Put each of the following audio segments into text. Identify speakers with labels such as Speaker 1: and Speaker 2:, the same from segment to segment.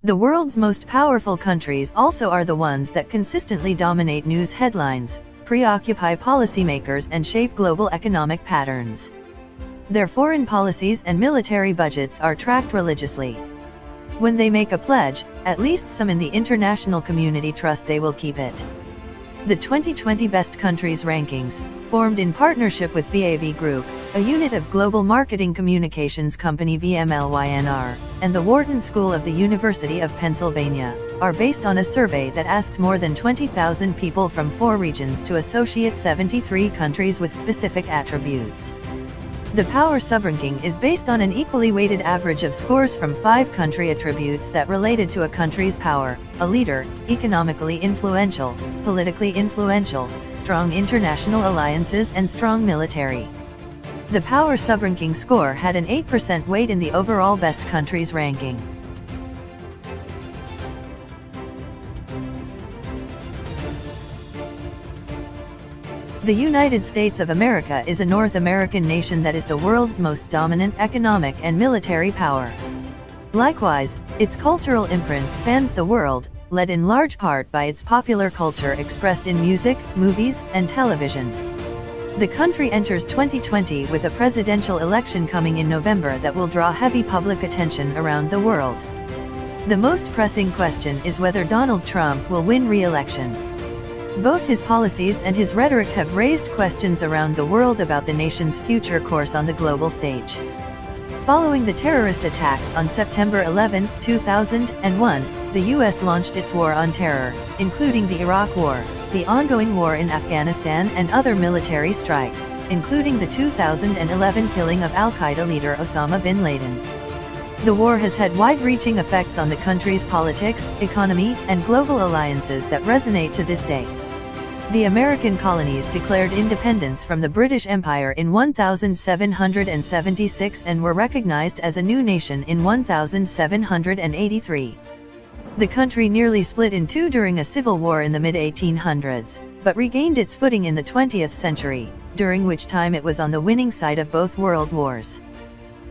Speaker 1: The world's most powerful countries also are the ones that consistently dominate news headlines, preoccupy policymakers and shape global economic patterns. Their foreign policies and military budgets are tracked religiously. When they make a pledge, at least some in the international community trust they will keep it. The 2020 Best Countries Rankings, formed in partnership with BAV Group, a unit of global marketing communications company VMLY&R, and the Wharton School of the University of Pennsylvania, are based on a survey that asked more than 20,000 people from 4 regions to associate 73 countries with specific attributes. The power subranking is based on an equally weighted average of scores from 5 country attributes that related to a country's power: a leader, economically influential, politically influential, strong international alliances and strong military. The power subranking score had an 8% weight in the overall best countries ranking. The United States of America is a North American nation that is the world's most dominant economic and military power. Likewise, its cultural imprint spans the world, led in large part by its popular culture expressed in music, movies, and television. The country enters 2020 with a presidential election coming in November that will draw heavy public attention around the world. The most pressing question is whether Donald Trump will win re-election. Both his policies and his rhetoric have raised questions around the world about the nation's future course on the global stage. Following the terrorist attacks on September 11, 2001, the U.S. launched its war on terror, including the Iraq War, the ongoing war in Afghanistan and other military strikes, including the 2011 killing of al-Qaeda leader Osama bin Laden. The war has had wide-reaching effects on the country's politics, economy, and global alliances that resonate to this day. The American colonies declared independence from the British Empire in 1776 and were recognized as a new nation in 1783. The country nearly split in two during a civil war in the mid-1800s, but regained its footing in the 20th century, during which time it was on the winning side of both world wars.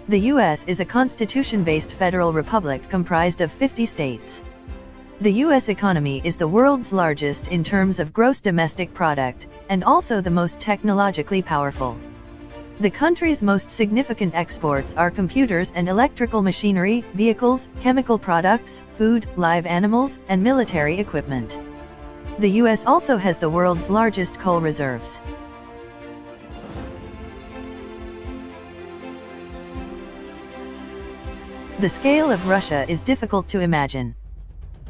Speaker 1: The U.S. is a constitution-based federal republic comprised of 50 states. The U.S. economy is the world's largest in terms of gross domestic product, and also the most technologically powerful. The country's most significant exports are computers and electrical machinery, vehicles, chemical products, food, live animals, and military equipment. The U.S. also has the world's largest coal reserves. The scale of Russia is difficult to imagine.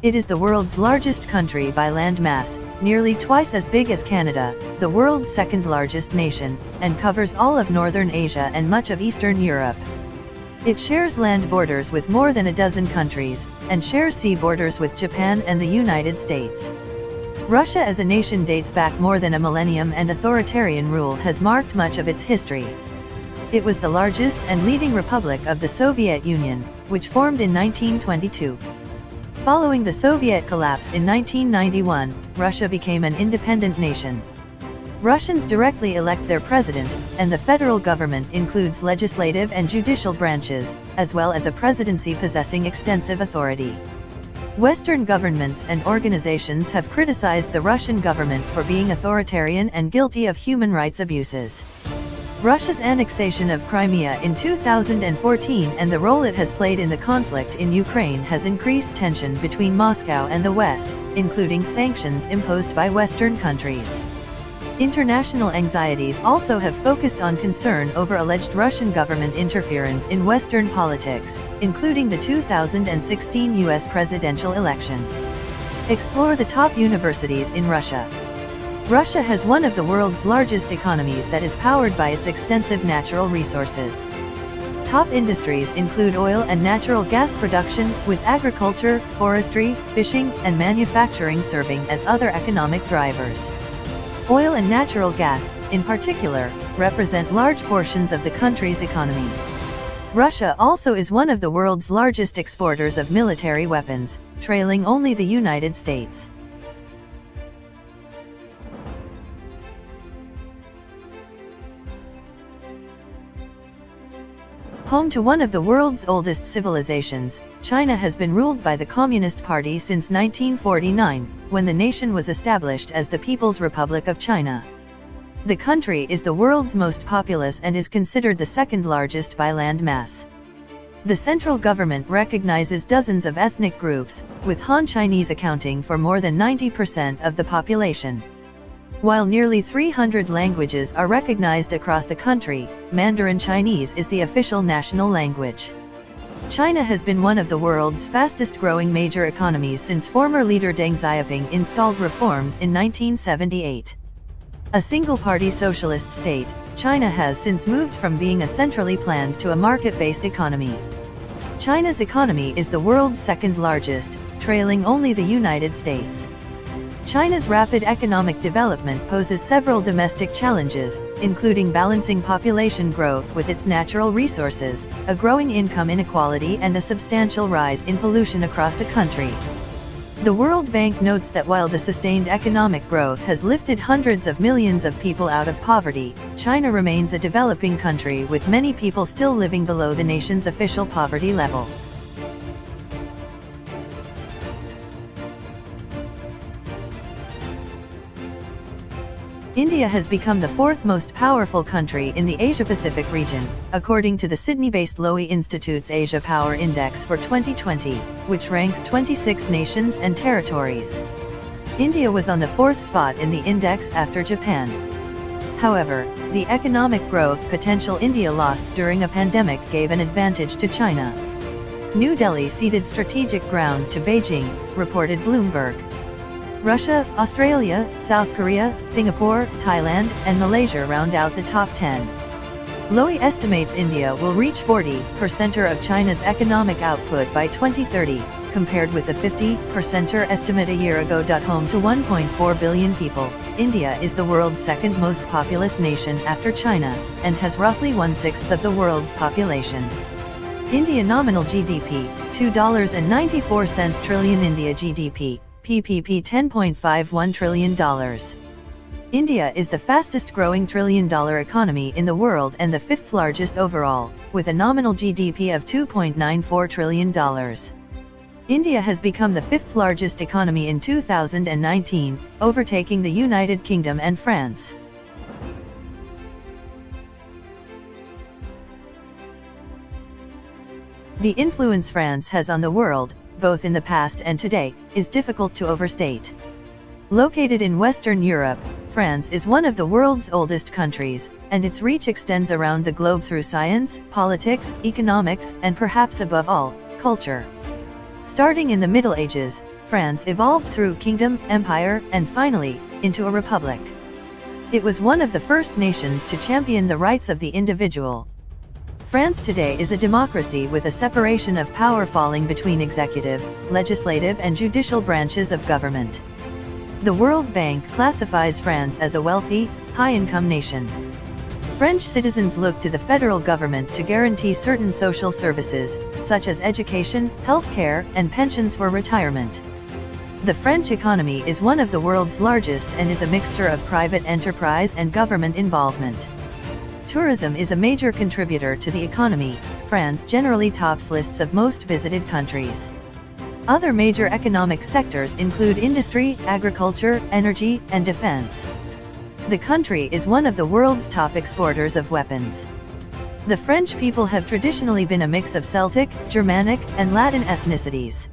Speaker 1: It is the world's largest country by land mass, nearly twice as big as Canada, the world's second largest nation, and covers all of northern Asia and much of Eastern Europe. It shares land borders with more than a dozen countries, and shares sea borders with Japan and the United States. Russia as a nation dates back more than a millennium, and authoritarian rule has marked much of its history. It was the largest and leading republic of the Soviet Union, which formed in 1922. Following the Soviet collapse in 1991, Russia became an independent nation. Russians directly elect their president, and the federal government includes legislative and judicial branches, as well as a presidency possessing extensive authority. Western governments and organizations have criticized the Russian government for being authoritarian and guilty of human rights abuses. Russia's annexation of Crimea in 2014 and the role it has played in the conflict in Ukraine has increased tension between Moscow and the West, including sanctions imposed by Western countries. International anxieties also have focused on concern over alleged Russian government interference in Western politics, including the 2016 U.S. presidential election. Explore the top universities in Russia. Russia has one of the world's largest economies that is powered by its extensive natural resources. Top industries include oil and natural gas production, with agriculture, forestry, fishing, and manufacturing serving as other economic drivers. Oil and natural gas, in particular, represent large portions of the country's economy. Russia also is one of the world's largest exporters of military weapons, trailing only the United States. Home to one of the world's oldest civilizations, China has been ruled by the Communist Party since 1949, when the nation was established as the People's Republic of China. The country is the world's most populous and is considered the second largest by land mass. The central government recognizes dozens of ethnic groups, with Han Chinese accounting for more than 90% of the population. While nearly 300 languages are recognized across the country, Mandarin Chinese is the official national language. China has been one of the world's fastest-growing major economies since former leader Deng Xiaoping installed reforms in 1978. A single-party socialist state, China has since moved from being a centrally planned to a market-based economy. China's economy is the world's second largest, trailing only the United States. China's rapid economic development poses several domestic challenges, including balancing population growth with its natural resources, a growing income inequality and a substantial rise in pollution across the country. The World Bank notes that while the sustained economic growth has lifted hundreds of millions of people out of poverty, China remains a developing country with many people still living below the nation's official poverty level. India has become the fourth most powerful country in the Asia-Pacific region, according to the Sydney-based Lowy Institute's Asia Power Index for 2020, which ranks 26 nations and territories. India was on the fourth spot in the index after Japan. However, the economic growth potential India lost during a pandemic gave an advantage to China. New Delhi ceded strategic ground to Beijing, reported Bloomberg. Russia, Australia, South Korea, Singapore, Thailand, and Malaysia round out the top 10. Lowy estimates India will reach 40% of China's economic output by 2030, compared with the 50% estimate a year ago. Home to 1.4 billion people, India is the world's second most populous nation after China, and has roughly 1/6 of the world's population. India nominal GDP, $2.94 trillion. India GDP, PPP $10.51 trillion. India is the fastest growing trillion-dollar economy in the world and the fifth largest overall, with a nominal GDP of $2.94 trillion. India has become the fifth largest economy in 2019, overtaking the United Kingdom and France. The influence France has on the world, both in the past and today, is difficult to overstate. Located in Western Europe, France is one of the world's oldest countries, and its reach extends around the globe through science, politics, economics, and perhaps above all, culture. Starting in the Middle Ages, France evolved through kingdom, empire, and finally, into a republic. It was one of the first nations to champion the rights of the individual. France today is a democracy with a separation of power falling between executive, legislative and judicial branches of government. The World Bank classifies France as a wealthy, high-income nation. French citizens look to the federal government to guarantee certain social services, such as education, healthcare, and pensions for retirement. The French economy is one of the world's largest and is a mixture of private enterprise and government involvement. Tourism is a major contributor to the economy. France generally tops lists of most visited countries. Other major economic sectors include industry, agriculture, energy, and defense. The country is one of the world's top exporters of weapons. The French people have traditionally been a mix of Celtic, Germanic, and Latin ethnicities.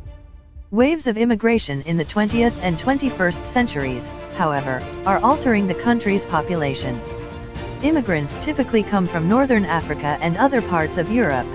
Speaker 1: Waves of immigration in the 20th and 21st centuries, however, are altering the country's population. Immigrants typically come from northern Africa and other parts of Europe,